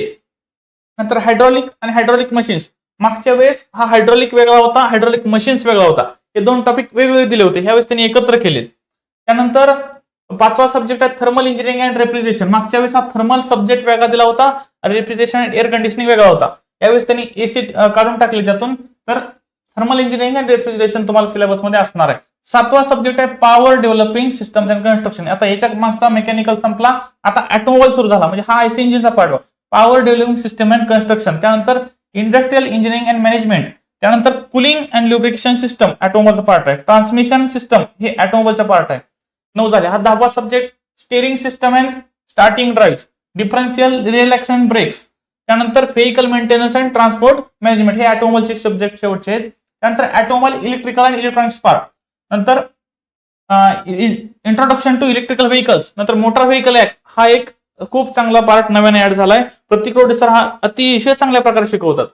[SPEAKER 1] नंतर हायड्रॉलिक आणि हायड्रॉलिक मशीन्स. मागच्या वेळेस हा हायड्रॉलिक वेगळा होता, हायड्रॉलिक मशीन्स वेगळा होता. हे 2 टॉपिक वेगवेगळे दिले होते, ह्यावेळेस त्यांनी एकत्र केले. त्यानंतर 5वा सब्जेक्ट आहे थर्मल इंजिनिअरिंग अँड रेफ्रिजरेशन. मागच्या वेळेस हा थर्मल सब्जेक्ट वेगळा दिला होता, रेफ्रिजरेशन अँड एअर कंडिशनिंग वेगळा होता. यावेळेस त्यांनी एसी काढून टाकले त्यातून. तर थर्मल इंजिनिअरिंग अँड रेफ्रिजरेशन तुम्हाला सिलेबस मध्ये असणार आहे. 7वा सब्जेक्ट आहे power developing systems and construction. आता याच्या मागचा मेकॅनिकल संपला, आता ऑटोमोबाईल सुरू झाला, म्हणजे हा आयसी इंजिनचा part. Power developing system and construction. त्यानंतर इंडस्ट्रियल इंजिनिअरिंग अँड मॅनेजमेंट. त्यानंतर कुलिंग अँड ल्युब्रिकेशन सिस्टम ऑटोमोबाईलचा पार्ट आहे. ट्रान्समिशन सिस्टम हे ऑटोमोबाईलचा पार्ट आहे. 9 झाले. हा 10वा subject steering system and starting drive, differential relax and brakes. त्यानंतर vehicle maintenance and transport management हे ऑटोमोबाईलचे सब्जेक्ट शेवटचे आहेत. त्यानंतर automobile electrical and electronics part. नंतर इंट्रोडक्शन टू इलेक्ट्रिकल व्हेकल्स. नंतर मोटार व्हेकल ऍक्ट हा एक खूप चांगला पार्ट नव्याने ऍड झालाय. प्रतीक रोडे सर हा अतिशय चांगल्या प्रकारे शिकवतात.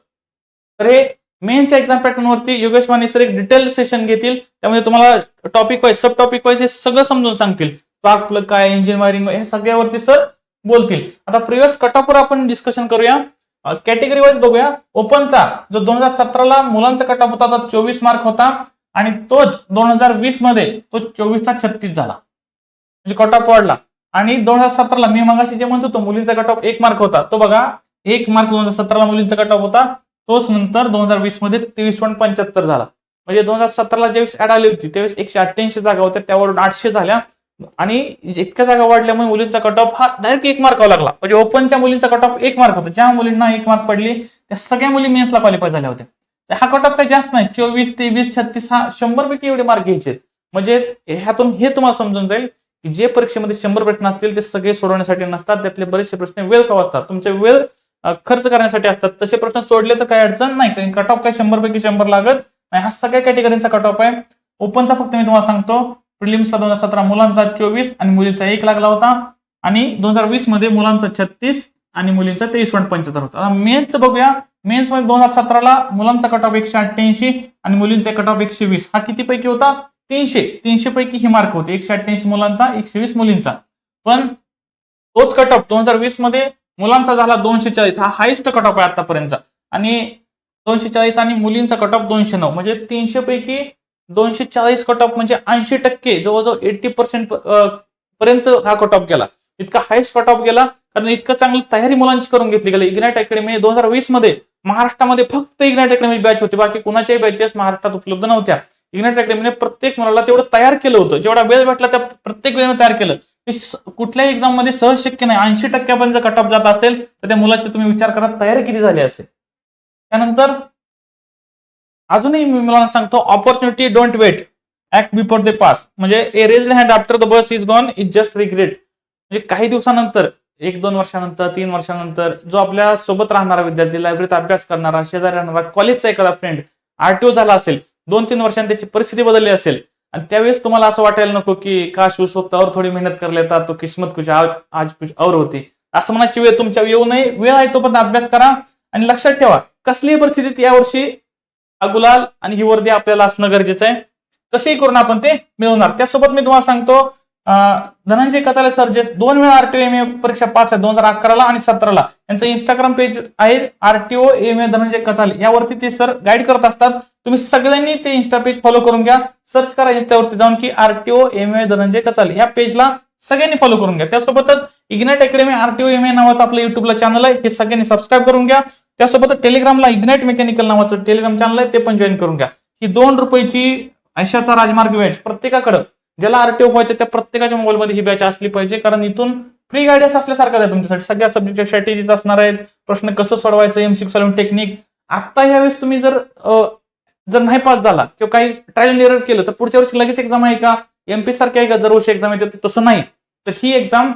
[SPEAKER 1] तर हे मेन्सच्या एक्झाम पॅटर्न वरती योगेश वाणी सर एक डिटेल सेशन घेतील. त्यामध्ये तुम्हाला टॉपिक वाईज, सब टॉपिक वाईज हे सगळं समजून सांगतील. स्पार्क प्लग काय, इंजिन वायरिंग, हे सगळ्यावरती सर बोलतील. आता प्रिव्हियस कट ऑफ वर आपण डिस्कशन करूया. कॅटेगरी वाईज बघूया. ओपनचा जो 2017ला मुलांचा कट ऑफ होता, 24 मार्क होता, आणि तोच 2020 मध्ये तो 24चा 36 झाला, म्हणजे कट ऑफ वाढला. आणि 2017ला मी मगाशी जे म्हणतो तो मुलींचा कट ऑफ 1 मार्क होता, तो बघा 1 मार्क 2017ला मुलींचा कट ऑफ होता, तोच नंतर 2020 मध्ये 23.75 झाला. म्हणजे 2017ला ज्यावेळेस ऍड आली होती त्यावेळेस 188 जागा होत्या, त्यावरून 800 झाल्या. आणि इतक्या जागा वाढल्यामुळे मुलींचा कट ऑफ हा डायरेक्ट 1 मार्कावर लागला. म्हणजे ओपनच्या मुलींचा कट ऑफ 1 मार्क होता. ज्या मुलींना 1 मार्क पडली त्या सगळ्या मुली मेन्सला क्वालिफाय झाल्या होत्या. हा कट ऑफ काही जास्त नाही, 24, 23, 36 हा 100 पैकी एवढे मार्क घ्यायचे. म्हणजे ह्यातून हे तुम्हाला समजून जाईल की जे परीक्षेमध्ये 100 प्रश्न असतील ते सगळे सोडवण्यासाठी नसतात. त्यातले बरेचसे प्रश्न वेळ खाऊ असतात, तुमचे वेळ खर्च करण्यासाठी असतात. तसे प्रश्न सोडले तर काही अडचण नाही, कारण कट ऑफ काही 100 पैकी 100 लागत नाही. हा सगळ्या कॅटेगरीचा कट ऑफ आहे. ओपनचा फक्त मी तुम्हाला सांगतो, प्रिलिम्सला 2017 मुलांचा 24 आणि मुलींचा 1 लागला होता, आणि 2020 मध्ये मुलांचा 36 आणि मुलींचा 23.75 होता. मेन्सचं बघूया. मेन्स मध्ये 2017ला मुलांचा कट ऑफ 188 आणि मुलींचा कट ऑफ 120. हा किती पैकी होता? 300 पैकी ही मार्क होते. 188 मुलांचा, 120 मुलींचा. पण तोच कट ऑफ 2020 मध्ये मुलांचा झाला 240. हा हायेस्ट कट ऑफ आहे आतापर्यंतचा, आणि 240 आणि मुलींचा कट ऑफ 209. म्हणजे 300 पैकी 240 कट ऑफ म्हणजे 80%, जवळजवळ 80% पर्यंत हा कट ऑफ गेला. इतका हायस्ट कट ऑफ गेला कारण इतकं चांगली तयारी मुलांची करून घेतली गेली. इग्नाइट अकॅडमी 2020 मध्ये महाराष्ट्रामध्ये फक्त इग्नाइट अकॅडमी बॅच होती, बाकी कुणाच्याही बॅचेस महाराष्ट्रात उपलब्ध नव्हत्या. इग्नाइट अकॅडमीने प्रत्येक मुलाला तेवढं तयार केलं होतं, जेवढा वेळ भेटला त्या प्रत्येक वेळेने तयार केलं. कुठल्याही एक्झाम मध्ये सहज शक्य नाही. 80% कट ऑफ जात असेल तर त्या मुलाची तुम्ही विचार करा तयारी किती झाली असेल. त्यानंतर अजूनही मी मुलांना सांगतो, opportunity don't wait, act before they pass. म्हणजे a raised hand after the bus is gone is just regret. म्हणजे काही दिवसानंतर, 1-2 वर्षानंतर, 3 वर्षानंतर जो आपल्या सोबत राहणारा विद्यार्थी, लायब्ररीत अभ्यास करणारा, शेजारी राहणारा, कॉलेजचा एखादा फ्रेंड आरटीओ झाला असेल, 2-3 वर्षांनी त्याची परिस्थिती बदलली असेल, आणि त्यावेळेस तुम्हाला असं वाटायला नको की काश उस वक्त और थोडी मेहनत कर लेता तो किस्मत कुछ आज कुछ और होती. असं म्हणायची वेळ तुमच्या येऊ नये. वेळ आहे तोपर्यंत अभ्यास करा, आणि लक्षात ठेवा कसलीही परिस्थितीत यावर्षी हा गुलाल आणि ही वर्दी आपल्याला असणं गरजेचं आहे. कसेही करून आपण ते मिळवणार. त्यासोबत मी तुम्हाला सांगतो, धनंजय कचाले सर जे 2 वेळा आरटीओ एमए परीक्षा पास आहे, 2011ला आणि 2017ला. यांचं इंस्टाग्राम पेज आहे आरटीओ एमए धनंजय कचाले, यावरती ते सर गाईड करत असतात. तुम्ही सगळ्यांनी ते इंस्टा पेज फॉलो करून घ्या. सर्च करा इंस्टावरती जाऊन की आरटीओ एमए धनंजय कचाले, ह्या पेजला सगळ्यांनी फॉलो करून घ्या. त्यासोबतच इग्नाइट अकॅडमी आरटीओ एमए नावाचं आपलं युट्यूबला चॅनल आहे, हे सगळ्यांनी सबस्क्राईब करून घ्या. त्यासोबत टेलिग्रामला इग्नाइट मेकॅनिकल नावाचं टेलिग्राम चॅनल आहे, ते पण जॉईन करून घ्या. ही 2 रुपयाची आयशाचा राजमार्ग बॅच प्रत्येकाकडे, ज्याला आरटीओ व्हायचं त्या प्रत्येकाच्या मोबाईलमध्ये ही बॅच असली पाहिजे, कारण इथून फ्री गायडन्स असल्यासारखं आहे तुमच्यासाठी. सगळ्या सब्जेक्टच्या स्ट्रॅटेजीज असणार आहेत, प्रश्न कसं सोडवायचं, एमसीक्यू सॉल्व्हिंग टेक्निक. आता यावेळेस तुम्ही जर नाही पास झाला किंवा काही ट्रायल अँड एरर केलं तर पुढच्या वर्षी लगेच एक्झाम आहे का? एमपी सारखी आहे का दर वर्षी एक्झाम येते? तसं नाही. तर ही एक्झाम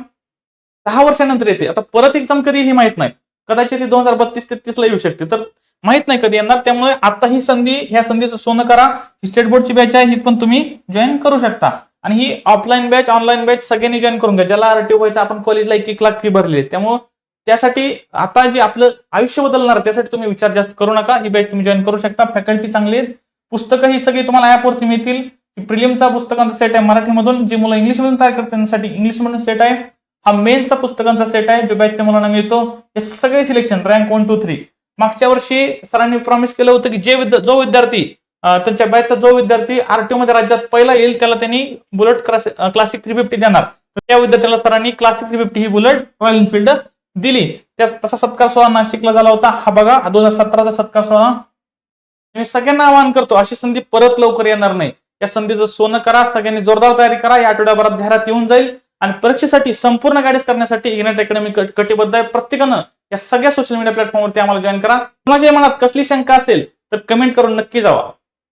[SPEAKER 1] 10 वर्षानंतर येते. आता परत एक्झाम कधी ही माहित नाही, कदाचित 2032-33 ला येऊ शकते, तर माहित नाही कधी येणार. त्यामुळे आता ही संधी, ह्या संधीचं सोनं करा. ही स्टेट बोर्डची बॅच आहे, ही पण तुम्ही जॉईन करू शकता. आणि ही ऑफलाईन बॅच, ऑनलाईन बॅच सगळ्यांनी जॉईन करून घ्या. ज्याला आरटीओ व्हायचं, आपण कॉलेजला 1-1 लाख फी भरली आहे, त्यामुळे त्यासाठी आता जे आपलं आयुष्य बदलणार त्यासाठी तुम्ही विचार जास्त करू नका. ही बॅच तुम्ही जॉईन करू शकता. फॅकल्टी चांगली आहेत. पुस्तकं ही सगळी तुम्हाला ऍपवरती मिळतील. प्रिलिमचा पुस्तकांचा सेट आहे मराठीमधून, जे मुलं इंग्लिशमधून तयार करतात त्यांच्यासाठी इंग्लिशमधून सेट आहे. हा मेन्सचा पुस्तकांचा सेट आहे जो बॅचच्या मुलांना मिळतो. हे सगळे सिलेक्शन रँक 1, 2, 3. मागच्या वर्षी सरांनी प्रॉमिस केलं होतं की जो विद्यार्थी त्यांच्या बॅचचा जो विद्यार्थी आरटीओ मध्ये राज्यात पहिला येईल त्याला त्यांनी बुलेट क्लासिक 350 देणार. तर त्या विद्यार्थ्याला सरांनी क्लासिक 350 ही बुलेट रॉयल एनफिल्ड दिली. तसा सत्कार सोहळा नाशिकला झाला होता. हा बघा 2017चा सत्कार सोहळा. मी सगळ्यांना आवाहन करतो, अशी संधी परत लवकर येणार नाही. या संधीचं सोनं करा. सगळ्यांनी जोरदार तयारी करा. या आठवड्याभरात जाहिरात येऊन जाईल, आणि परीक्षेसाठी संपूर्ण गाईडन्स करण्यासाठी इग्नाइट अकॅडमी कटिबद्ध आहे. प्रत्येकानं या सगळ्या सोशल मीडिया प्लॅटफॉर्मवरती आम्हाला जॉईन करा. माझ्या मनात कसली शंका असेल तर कमेंट करून नक्की जावा.